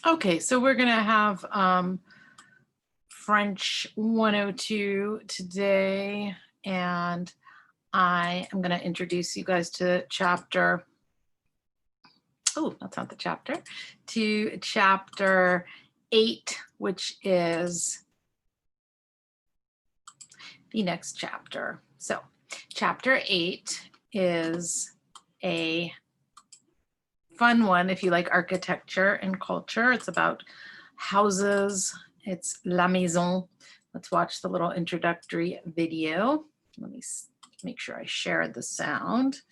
Okay, so we're going to have French 102 today, and I am going to introduce you guys to chapter, oh, that's not the chapter, to chapter 8, which is the next chapter. So chapter 8 is a fun one if you like architecture and culture. It's about houses. It's la maison. Let's watch the little introductory video. Let me make sure I share the sound.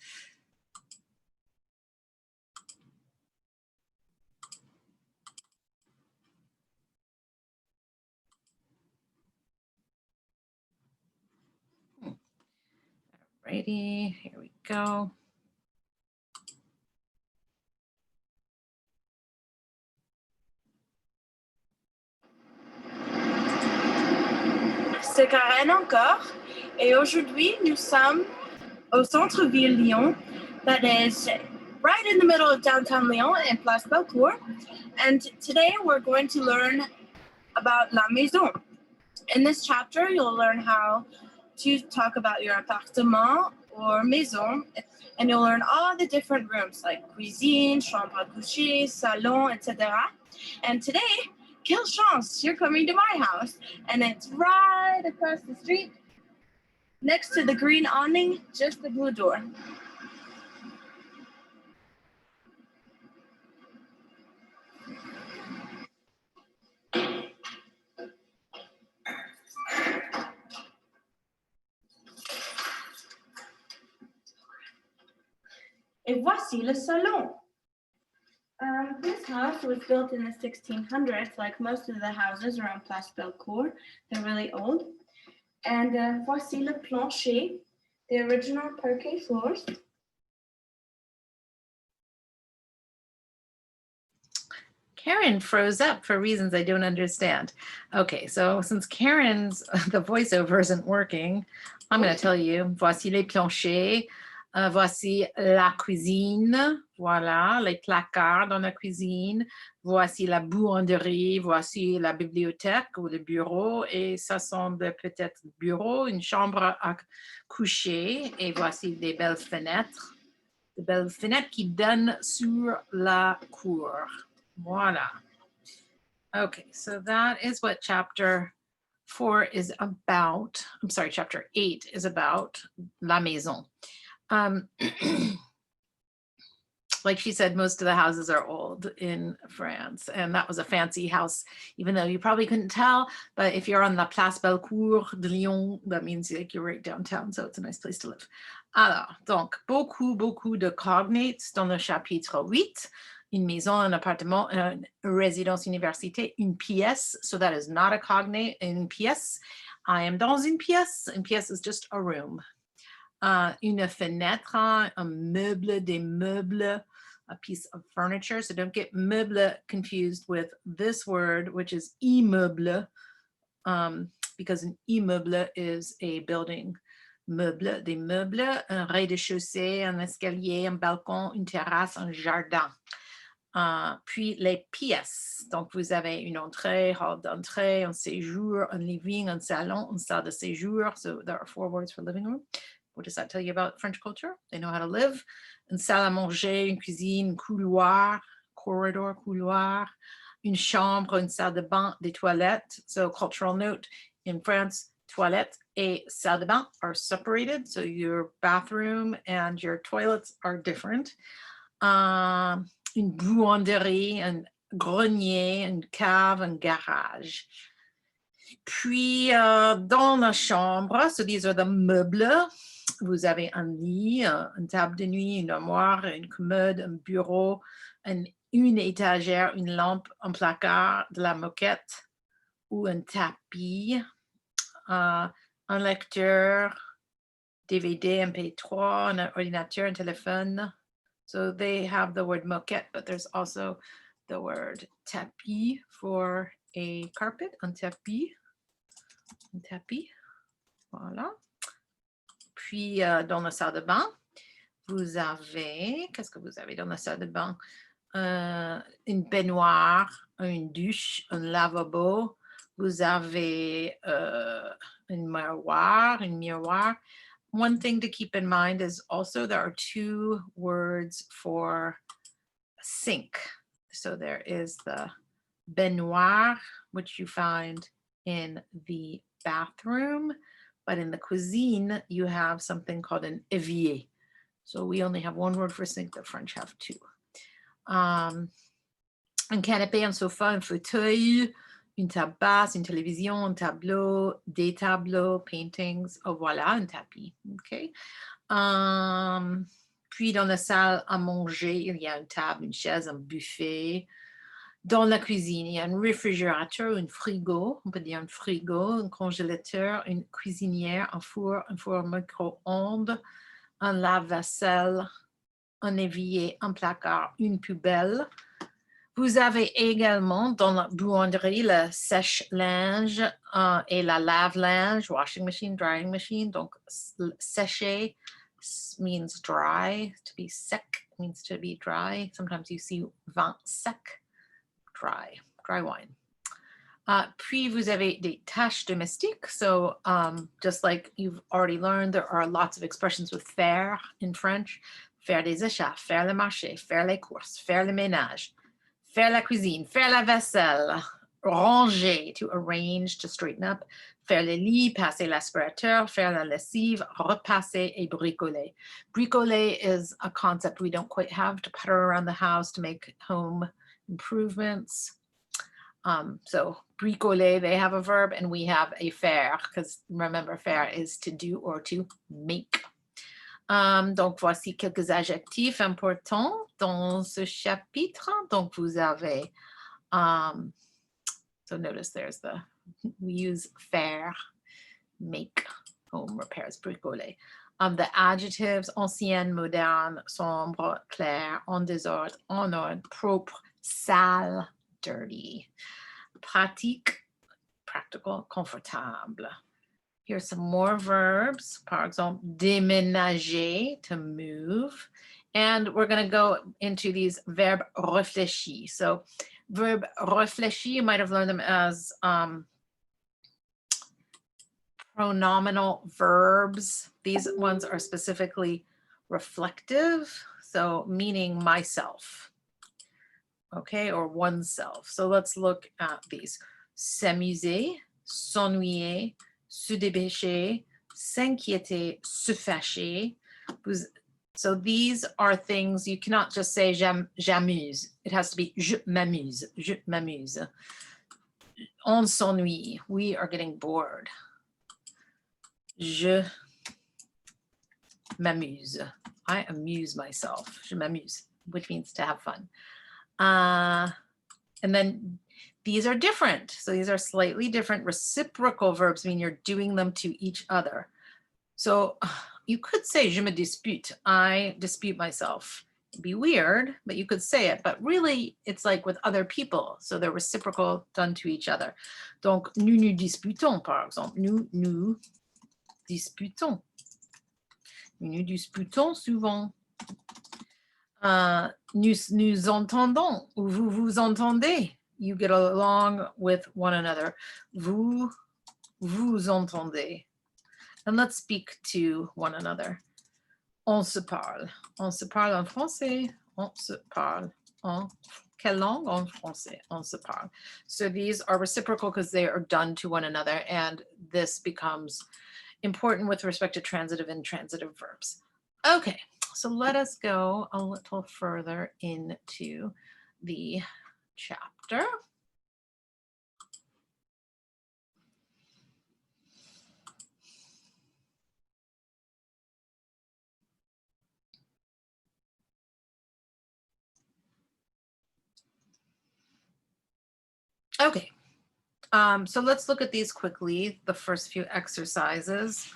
Alrighty, here we go. C'est Karen encore, et aujourd'hui nous sommes au centre-ville Lyon, that is right in the middle of downtown Lyon in Place Bellecour, and today we're going to learn about la maison. In this chapter, you'll learn how to talk about your appartement or maison, and you'll learn all the different rooms like cuisine, chambre à coucher, salon, etc. And today, quelle chance, you're coming to my house, and it's right across the street next to the green awning, just the blue door. Et voici le salon. This house was built in the 1600s, like most of the houses around Place Bellecour. They're really old. And voici le plancher, the original parquet floors. Karen froze up for reasons I don't understand. Okay, so since the voiceover isn't working, I'm going to tell you, voici les planchers, voici la cuisine, voilà, les placards dans la cuisine, voici la buanderie, voici la bibliothèque ou le bureau, et ça sont peut-être bureaux, une chambre à coucher, et voici des belles fenêtres qui donnent sur la cour. Voila. Okay, so that is what chapter 4 is about. I'm sorry, chapter 8 is about, la maison. Like she said, most of the houses are old in France, and that was a fancy house, even though you probably couldn't tell, but if you're on la Place Bellecour de Lyon, that means like you're right downtown, so it's a nice place to live. Alors, donc, beaucoup de cognates dans le chapitre 8. Une maison, un appartement, une résidence université, une pièce. So that is not a cognate. Une pièce. I am dans une pièce. Une pièce is just a room. Une fenêtre, un meuble, des meubles, a piece of furniture. So don't get meuble confused with this word, which is immeuble, because an immeuble is a building. Meuble, des meubles, un rez-de-chaussée, un escalier, un balcon, une terrasse, un jardin. Puis les pièces. Donc, vous avez une entrée, hall d'entrée, un séjour, un living, un salon, une salle de séjour. So there are 4 words for living room. What does that tell you about French culture? They know how to live. Une salle à manger, une cuisine, un couloir, corridor, couloir, une chambre, une salle de bain, des toilettes. So cultural note, in France, toilettes et salle de bain are separated. So your bathroom and your toilets are different. Une buanderie, un grenier, une cave, un garage. Puis, dans la chambre, so these are the meubles. Vous avez un lit, une table de nuit, une armoire, une commode, un bureau, une étagère, une lampe, un placard, de la moquette ou un tapis, un lecteur, DVD, MP3, un ordinateur, un téléphone. So they have the word moquette, but there's also the word tapis for a carpet, un tapis. Un tapis. Voilà. Puis, dans la salle de bain, vous avez, qu'est-ce que vous avez dans la salle de bain? une baignoire, une douche, un lavabo. Vous avez une miroir. One thing to keep in mind is also there are two words for sink. So there is the baignoire, which you find in the bathroom, but in the cuisine, you have something called an évier. So we only have one word for sink, the French have two. Un canapé, un sofa, un fauteuil, une table basse, une télévision, un tableau, des tableaux, paintings. Oh, voilà, un tapis. OK. Puis dans la salle à manger, il y a une table, une chaise, un buffet. Dans la cuisine, il y a un réfrigérateur, un frigo, on peut dire un frigo, un congélateur, une cuisinière, un four micro-ondes, un lave-vaisselle, un évier, un placard, une poubelle. Vous avez également dans la buanderie le sèche-linge et la lave-linge, washing machine, drying machine. Donc, sécher means dry. To be sec means to be dry. Sometimes you see vin sec, dry wine. Puis vous avez des tâches domestiques. So just like you've already learned, there are lots of expressions with faire in French. Faire des achats, faire le marché, faire les courses, faire le ménage. Faire la cuisine, faire la vaisselle, ranger, to arrange, to straighten up, faire le lit, passer l'aspirateur, faire la lessive, repasser, et bricoler. Bricoler is a concept we don't quite have, to putter around the house, to make home improvements. So bricoler, they have a verb, and we have a faire, because remember, faire is to do or to make. Donc, voici quelques adjectifs importants dans ce chapitre. Donc, vous avez, so notice there's we use faire, make, home repairs, bricoler. The adjectives, ancienne, moderne, sombre, clair, en désordre, en ordre, propre, sale, dirty. Pratique, practical, confortable. Here's some more verbs. Par exemple, déménager, to move. And we're going to go into these verb réfléchi. So verb réfléchi, you might have learned them as pronominal verbs. These ones are specifically reflective, so meaning myself, okay, or oneself. So let's look at these. S'amuser, s'ennuyer, se dépêcher, s'inquiéter, se fâcher. So these are things you cannot just say j'amuse. It has to be je m'amuse, je m'amuse. On s'ennuie, we are getting bored. Je m'amuse, I amuse myself, je m'amuse, which means to have fun. And then these are different. So these are slightly different. Reciprocal verbs mean you're doing them to each other. So you could say je me dispute, I dispute myself. It'd be weird, but you could say it. But really, it's like with other people. So they're reciprocal, done to each other. Donc, nous nous disputons, par exemple. Nous disputons. Nous nous disputons souvent. Nous entendons, ou vous vous entendez. You get along with one another. Vous entendez. And let's speak to one another. On se parle. On se parle en français. On se parle en quelle langue? En français. On se parle. So these are reciprocal because they are done to one another, and this becomes important with respect to transitive and intransitive verbs. Okay, so let us go a little further into the chapter. Okay, so let's look at these quickly, the first few exercises.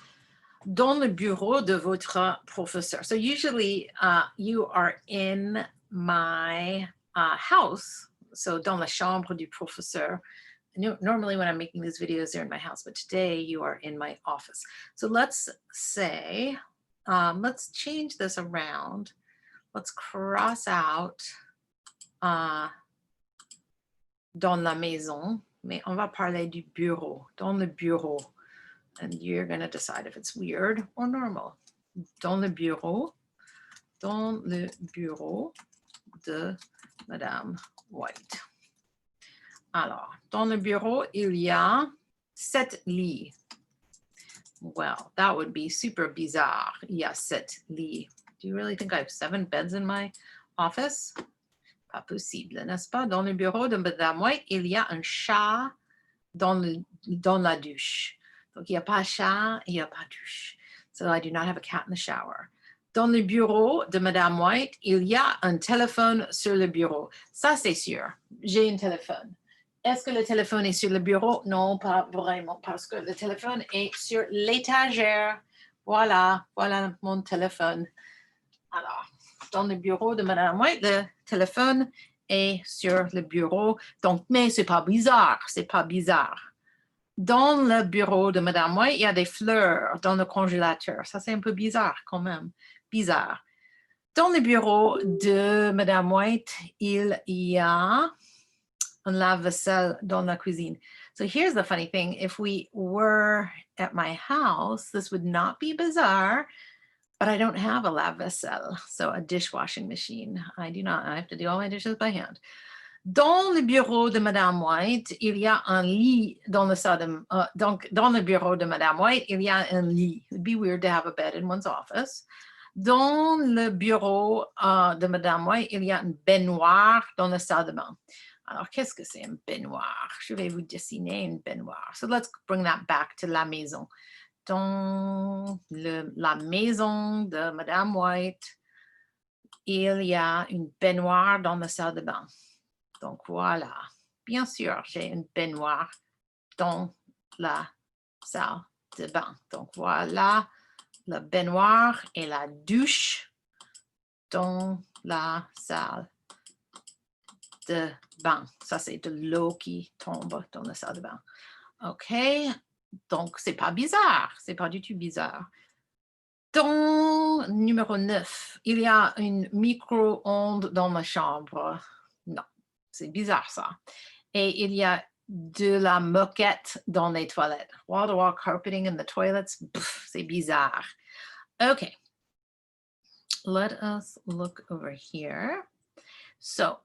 Dans le bureau de votre professeur. So usually you are in my house, so dans la chambre du professeur. Normally when I'm making these videos, they're in my house, but today you are in my office. So let's say, let's change this around. Let's cross out dans la maison, mais on va parler du bureau, dans le bureau. And you're going to decide if it's weird or normal. Dans le bureau de Madame White. Alors, dans le bureau, il y a 7 lits. Well, that would be super bizarre. Il y a 7 lits. Do you really think I have 7 beds in my office? Pas possible, n'est-ce pas? Dans le bureau de Madame White, il y a un chat dans la douche. Donc, il n'y a pas chat, il n'y a pas douche. So I do not have a cat in the shower. Dans le bureau de Madame White, il y a un téléphone sur le bureau. Ça, c'est sûr. J'ai un téléphone. Est-ce que le téléphone est sur le bureau? Non, pas vraiment, parce que le téléphone est sur l'étagère. Voilà mon téléphone. Alors, dans le bureau de Madame White, le téléphone est sur le bureau. Donc, mais c'est pas bizarre, c'est pas bizarre. Dans le bureau de Madame White, il y a des fleurs dans le congélateur. Ça, c'est un peu bizarre quand même. Bizarre. Dans le bureau de Madame White, il y a un lave-vaisselle dans la cuisine. So here's the funny thing. If we were at my house, this would not be bizarre, but I don't have a lave-vaisselle, so a dishwashing machine. I do not. I have to do all my dishes by hand. Dans le bureau de Madame White, il y a un lit dans le salle donc, dans le bureau de Madame White, il y a un lit. It'd be weird to have a bed in one's office. Dans le bureau de Madame White, il y a une baignoire dans la salle de bain. Alors, qu'est-ce que c'est une baignoire? Je vais vous dessiner une baignoire. So let's bring that back to la maison. Dans la maison de Madame White, il y a une baignoire dans la salle de bain. Donc, voilà. Bien sûr, j'ai une baignoire dans la salle de bain. Donc, voilà la baignoire et la douche dans la salle de bain. Ça, c'est de l'eau qui tombe dans la salle de bain. OK? Donc, c'est pas bizarre. C'est pas du tout bizarre. Dans numéro 9, il y a une micro-ondes dans ma chambre. Non. C'est bizarre, ça. Et il y a de la moquette dans les toilettes. Wall-to-wall carpeting in the toilets. C'est bizarre. Okay. Let us look over here. So,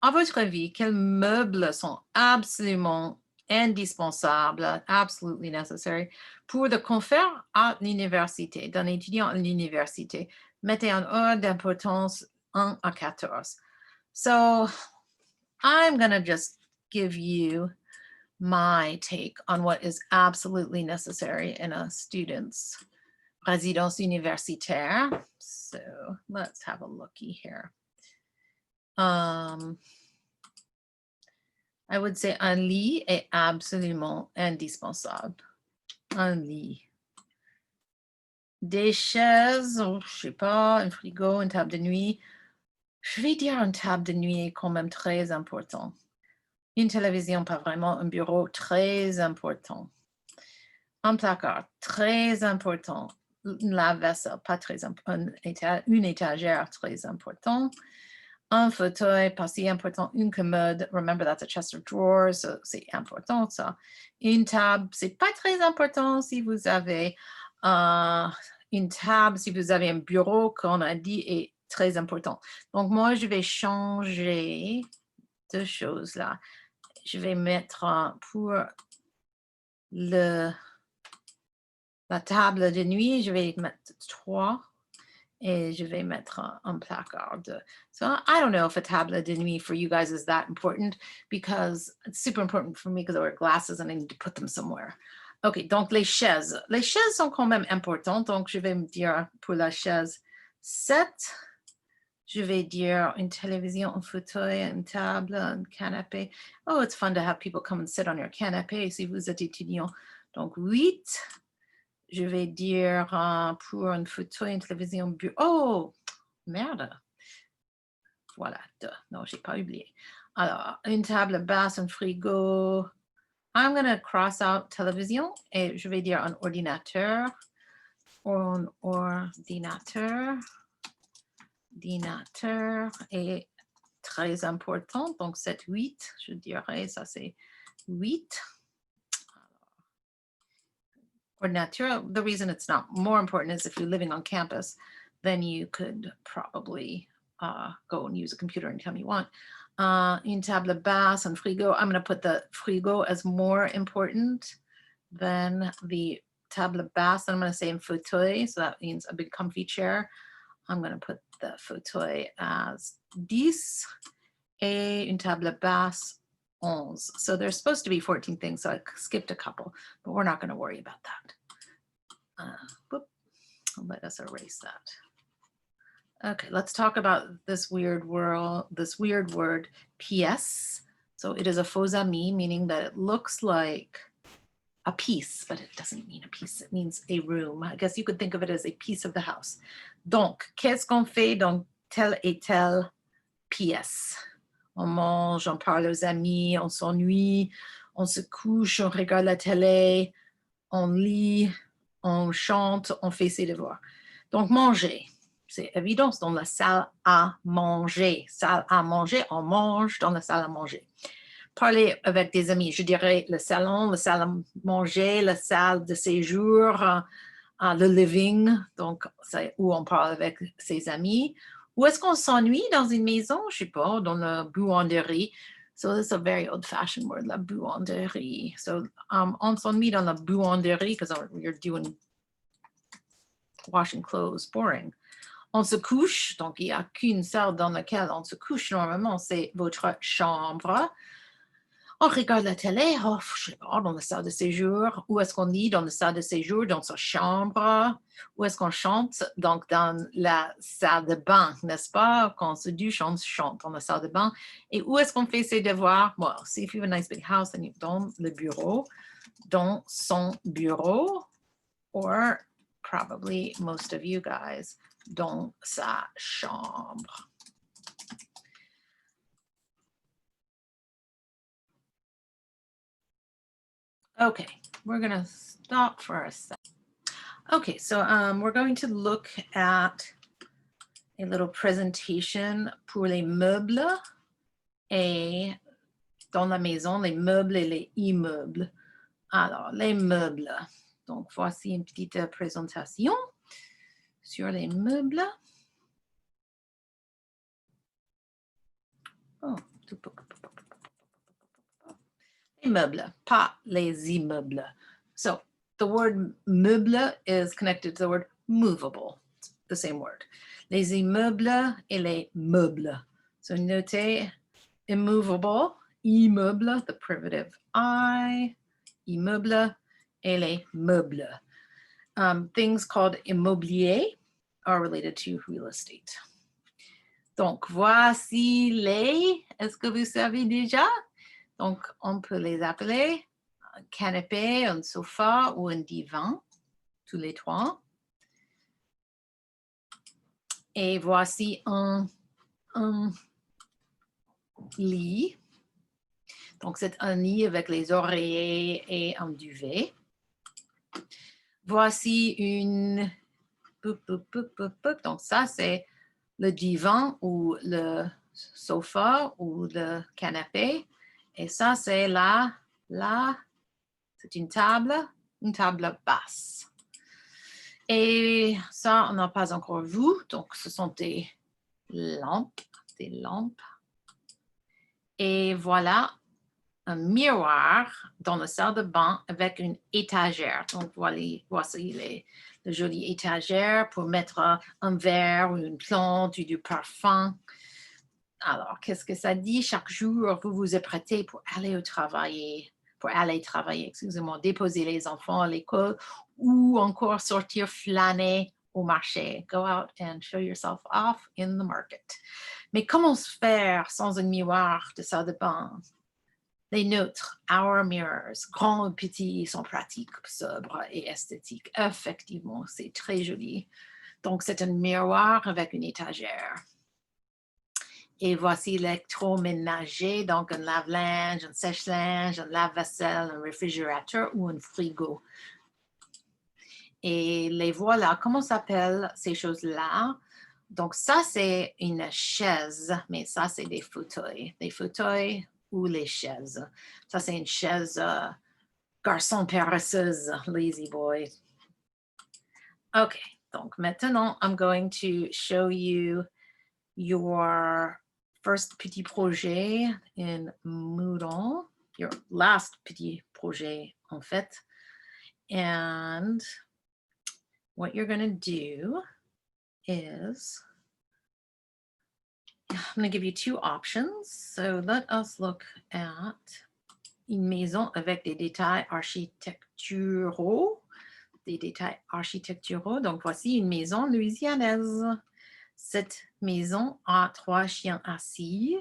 à votre avis, quels meubles sont absolument indispensables, absolutely necessary, pour le confort à l'université, d'un étudiant à l'université? Mettez en ordre d'importance 1 à 14. So, I'm going to just give you my take on what is absolutely necessary in a student's résidence universitaire. So let's have a looky here. I would say un lit est absolument indispensable. Un lit. Des chaises, je sais pas, un frigo, une table de nuit. Je vais dire une table de nuit est quand même très important. Une télévision, pas vraiment. Un bureau, très important. Un placard, très important. Une lave-vaisselle, pas très important. Une étagère, très important. Un fauteuil, pas si important. Une commode, remember that's a chest of drawers, so c'est important ça. Une table, c'est pas très important si vous avez une table, si vous avez un bureau, qu'on a dit, est très important. Donc, moi, je vais changer 2 choses là. Je vais mettre pour la table de nuit, je vais mettre 3 et je vais mettre un placard. So I don't know if a table de nuit for you guys is that important because it's super important for me because I wear glasses and I need to put them somewhere. OK, donc les chaises. Les chaises sont quand même importantes, donc je vais me dire pour la chaise 7. Je vais dire une télévision, un fauteuil, une table, un canapé. Oh, it's fun to have people come and sit on your canapé si vous êtes étudiant. Donc 8. Je vais dire pour un fauteuil, une télévision, bureau. Oh, merde. Voilà, 2. Non, je n'ai pas oublié. Alors, une table basse, un frigo. I'm going to cross out télévision et je vais dire un ordinateur. Un ordinateur et très important. Donc, 7, 8, je dirais, ça c'est 8. Ordinateur, the reason it's not more important is if you're living on campus, then you could probably go and use a computer anytime you want. Une table basse, un frigo. I'm going to put the frigo as more important than the table basse. I'm going to say un fauteuil, so that means a big comfy chair. I'm going to put the fauteuil as 10 et une table basse 11. So there's supposed to be 14 things, so I skipped a couple, but we're not going to worry about that. Let us erase that. Okay, let's talk about this weird word, pièce. So it is a faux ami, meaning that it looks like a piece, but it doesn't mean a piece. It means a room. I guess you could think of it as a piece of the house. Donc, qu'est-ce qu'on fait dans telle et telle pièce? On mange, on parle aux amis, on s'ennuie, on se couche, on regarde la télé, on lit, on chante, on fait ses devoirs. Donc, manger, c'est évident, c'est dans la salle à manger. Salle à manger, on mange dans la salle à manger. Parler avec des amis, je dirais le salon, la salle à manger, la salle de séjour, le living, donc c'est où on parle avec ses amis. Où est-ce qu'on s'ennuie dans une maison? Je ne sais pas, dans la buanderie. So this is a very old-fashioned word, la buanderie. So on s'ennuie dans la buanderie because you're doing washing clothes, boring. On se couche, donc il n'y a qu'une salle dans laquelle on se couche normalement, c'est votre chambre. On regarde la télé, je sais pas, dans la salle de séjour. Où est-ce qu'on lit dans la salle de séjour, dans sa chambre? Où est-ce qu'on chante? Donc, dans la salle de bain, n'est-ce pas? Quand on se douche, on chante dans la salle de bain. Et où est-ce qu'on fait ses devoirs? Well, see if you have a nice big house, then dans le bureau, dans son bureau, or probably most of you guys, dans sa chambre. Okay, we're going to stop for a second. Okay, so we're going to look at a little presentation pour les meubles et dans la maison, les meubles et les immeubles. Alors, les meubles. Donc, voici une petite présentation sur les meubles. Oh, les meubles, pas les immeubles. So, the word meuble is connected to the word movable. It's the same word. Les immeubles et les meubles. So, notez immovable, immeuble, the privative I, immeuble, et les meubles. Things called immobilier are related to real estate. Donc, voici les, est-ce que vous savez déjà? Donc, on peut les appeler un canapé, un sofa ou un divan, tous les trois. Et voici un lit. Donc, c'est un lit avec les oreillers et un duvet. Voici une... Donc, ça, c'est le divan ou le sofa ou le canapé. Et ça, c'est c'est une table basse. Et ça, on n'a pas encore vu. Donc, ce sont des lampes. Et voilà un miroir dans la salle de bain avec une étagère. Donc, voici les jolies étagères pour mettre un verre ou une plante ou du parfum. Alors, qu'est-ce que ça dit? Chaque jour, vous vous apprêtez pour aller travailler, excusez-moi, déposer les enfants à l'école ou encore sortir flâner au marché. Go out and show yourself off in the market. Mais comment se faire sans un miroir de salle de bain? Les nôtres, our mirrors, grands et petits, sont pratiques, sobres et esthétiques. Effectivement, c'est très joli. Donc, c'est un miroir avec une étagère. Et voici l'électroménager, donc un lave-linge, un sèche-linge, un lave-vaisselle, un réfrigérateur ou un frigo. Et les voilà, comment s'appellent ces choses-là? Donc, ça, c'est une chaise, mais ça, c'est des fauteuils ou les chaises. Ça, c'est une chaise garçon paresseuse, lazy boy. Okay, donc maintenant, I'm going to show you your first petit projet in Moodle, your last petit projet, en fait. And what you're going to do is, I'm going to give you two options. So let us look at une maison avec des détails architecturaux. Des détails architecturaux. Donc, voici une maison louisianaise. Cette maison a 3 chiens assis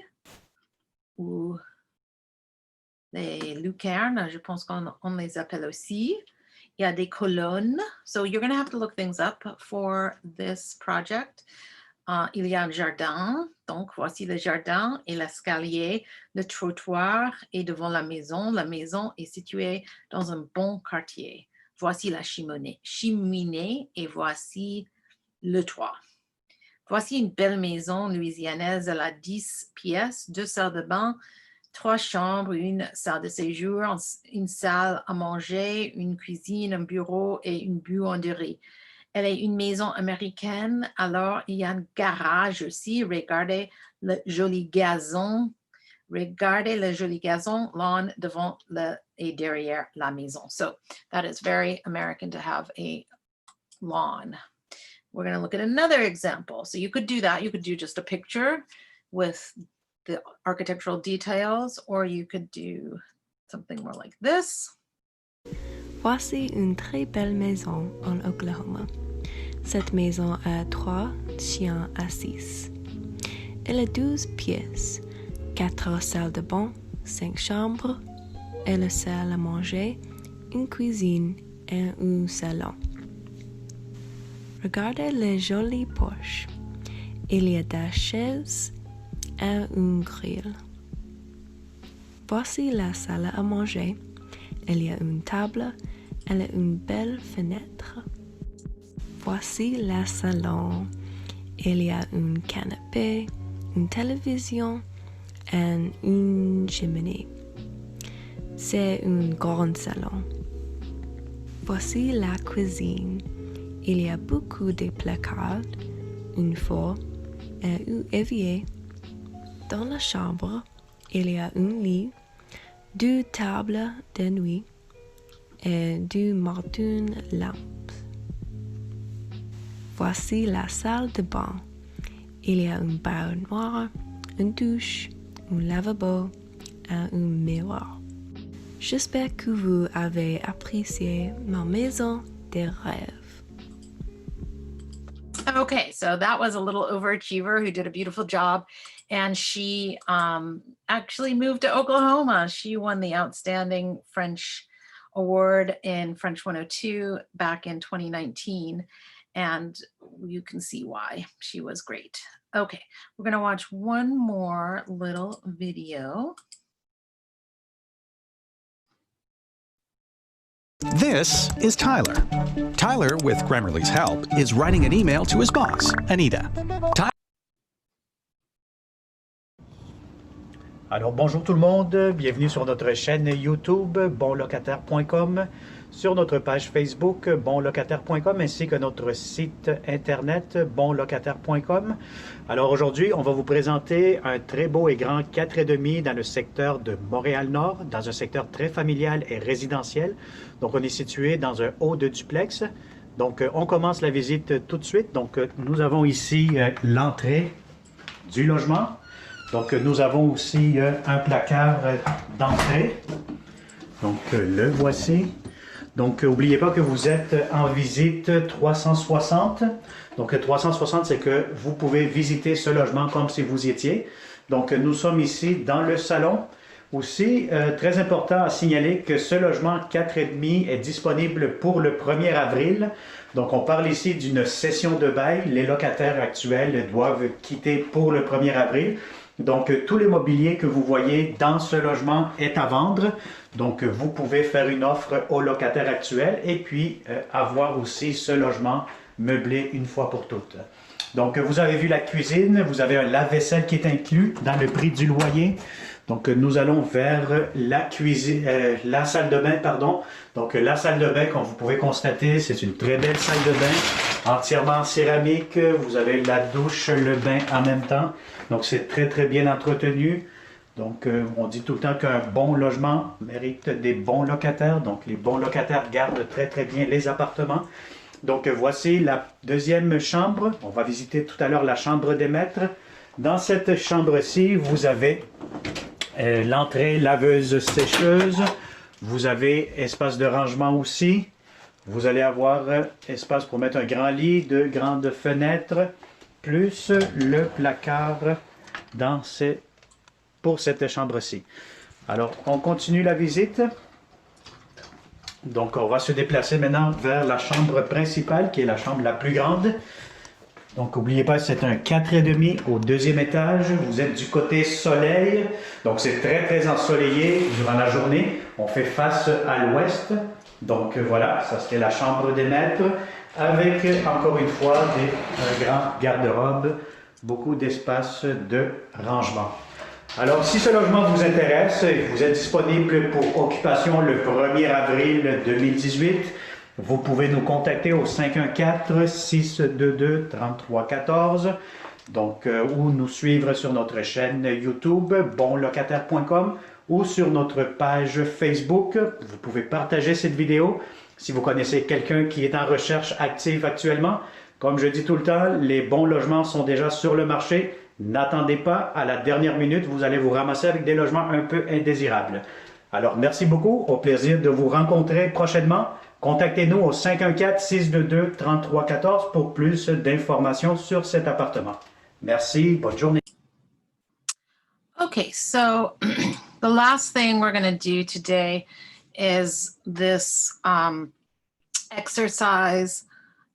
ou les lucarnes, je pense qu'on les appelle aussi. Il y a des colonnes. So you're going to have to look things up for this project. Il y a un jardin. Donc, voici le jardin et l'escalier. Le trottoir est devant la maison. La maison est située dans un bon quartier. Voici la cheminée et voici le toit. Voici une belle maison louisianaise. Elle a 10 pièces, 2 salles de bain, 3 chambres, une salle de séjour, une salle à manger, une cuisine, un bureau et une buanderie. Elle est une maison américaine, alors il y a un garage aussi. Regardez le joli gazon. Regardez le joli gazon, lawn devant et derrière la maison. So that is very American to have a lawn. We're going to look at another example. So you could do that. You could do just a picture with the architectural details, or you could do something more like this. Voici une très belle maison en Oklahoma. Cette maison a 3 chiens assis. Elle a 12 pièces, 4 salles de bain, 5 chambres, et la salle à manger, une cuisine et un salon. Regardez les jolies porches. Il y a des chaises et un grill. Voici la salle à manger. Il y a une table et une belle fenêtre. Voici le salon. Il y a un canapé, une télévision et une cheminée. C'est un grand salon. Voici la cuisine. Il y a beaucoup de placards, une four et un évier. Dans la chambre, il y a un lit, 2 tables de nuit et 2 martines lampes. Voici la salle de bain. Il y a un baignoire, une douche, un lavabo et un miroir. J'espère que vous avez apprécié ma maison des rêves. Okay, so that was a little overachiever who did a beautiful job. And she actually moved to Oklahoma. She won the Outstanding French Award in French 102 back in 2019. And you can see why. She was great. Okay, we're going to watch one more little video. This is Tyler. Tyler, with Grammarly's help, is writing an email to his boss, Anita. Alors, bonjour tout le monde, bienvenue sur notre chaîne YouTube bonlocataire.com, sur notre page Facebook bonlocataire.com ainsi que notre site internet bonlocataire.com. Alors aujourd'hui, on va vous présenter un très beau et grand 4,5 dans le secteur de Montréal-Nord, dans un secteur très familial et résidentiel. Donc on est situé dans un haut de duplex. Donc on commence la visite tout de suite. Donc nous avons ici l'entrée du logement. Donc, nous avons aussi un placard d'entrée. Donc, le voici. Donc, n'oubliez pas que vous êtes en visite 360. Donc, 360, c'est que vous pouvez visiter ce logement comme si vous y étiez. Donc, nous sommes ici dans le salon. Aussi, très important à signaler que ce logement 4,5 est disponible pour le 1er avril. Donc, on parle ici d'une cession de bail. Les locataires actuels doivent quitter pour le 1er avril. Donc, tout l'immobilier que vous voyez dans ce logement est à vendre. Donc, vous pouvez faire une offre aux locataires actuels et puis avoir aussi ce logement meublé une fois pour toutes. Donc, vous avez vu la cuisine, vous avez un lave-vaisselle qui est inclus dans le prix du loyer. Donc, nous allons vers la cuisine, la salle de bain, pardon. Donc, la salle de bain, comme vous pouvez constater, c'est une très belle salle de bain, entièrement en céramique. Vous avez la douche, le bain en même temps. Donc, c'est très, très bien entretenu. Donc, on dit tout le temps qu'un bon logement mérite des bons locataires. Donc, les bons locataires gardent très, très bien les appartements. Donc, voici la deuxième chambre. On va visiter tout à l'heure la chambre des maîtres. Dans cette chambre-ci, vous avez l'entrée laveuse sécheuse. Vous avez espace de rangement aussi. Vous allez avoir espace pour mettre un grand lit, deux grandes fenêtres, plus le placard pour cette chambre-ci. Alors, on continue la visite. Donc, on va se déplacer maintenant vers la chambre principale, qui est la chambre la plus grande. Donc, n'oubliez pas, c'est un 4,5 au deuxième étage. Vous êtes du côté soleil. Donc, c'est très, très ensoleillé durant la journée. On fait face à l'ouest. Donc, voilà, ça serait la chambre des maîtres avec, encore une fois, un grand garde-robe, beaucoup d'espace de rangement. Alors, si ce logement vous intéresse, vous êtes disponible pour occupation le 1er avril 2018, vous pouvez nous contacter au 514-622-3314, donc, ou nous suivre sur notre chaîne YouTube, bonlocataire.com, ou sur notre page Facebook. Vous pouvez partager cette vidéo si vous connaissez quelqu'un qui est en recherche active actuellement. Comme je dis tout le temps, les bons logements sont déjà sur le marché. N'attendez pas à la dernière minute, vous allez vous ramasser avec des logements un peu indésirables. Alors, merci beaucoup, au plaisir de vous rencontrer prochainement. Contactez-nous au 514-622-3314 pour plus d'informations sur cet appartement. Merci, bonne journée. Okay, so the last thing we're going to do today is this exercise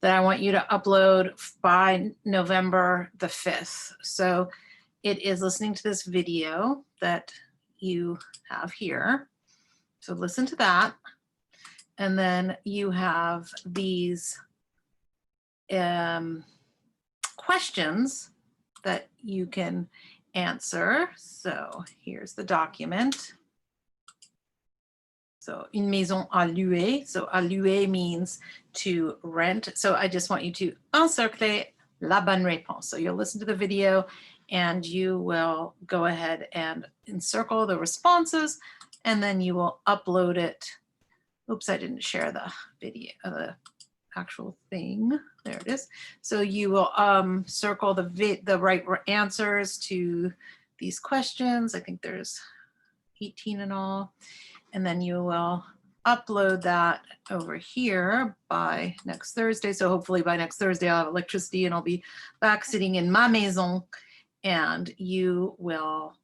that I want you to upload by November the 5th. So it is listening to this video that you have here. So listen to that. And then you have these questions that you can answer. So here's the document. So, une maison à louer. So, à louer means to rent. So, I just want you to encercler la bonne réponse. So, you'll listen to the video and you will go ahead and encircle the responses, and then you will upload it. Oops, I didn't share the video, the actual thing. There it is. So, you will circle the right answers to these questions. I think there's 18 in all. And then you will upload that over here by next Thursday. So hopefully by next Thursday I'll have electricity and I'll be back sitting in ma maison, and you will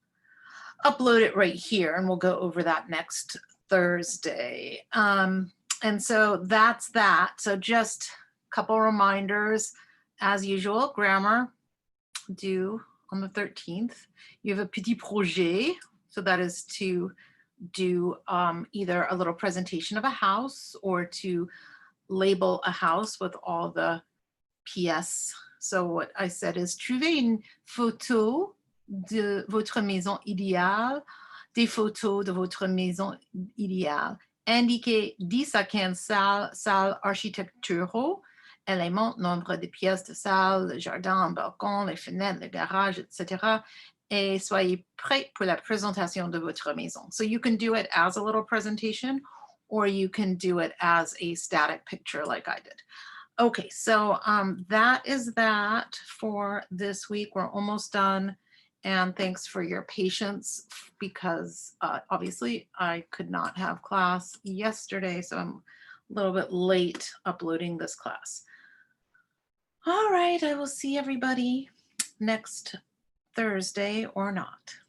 upload it right here, and we'll go over that next Thursday. And so that's that. So just a couple reminders. As usual, grammar due on the 13th. You have a petit projet. So that is to do either a little presentation of a house or to label a house with all the pièces. So what I said is trouver une photo de votre maison idéale, des photos de votre maison idéale. Indiquez 10 à 15 salles architecturaux, éléments, nombre de pièces de salle, le jardin, le balcon, les fenêtres, le garage, etc. Et soyez prêts pour la présentation de votre maison. So you can do it as a little presentation, or you can do it as a static picture like I did. Okay, so that is that for this week. We're almost done. And thanks for your patience, because obviously I could not have class yesterday, so I'm a little bit late uploading this class. All right, I will see everybody next Thursday or not.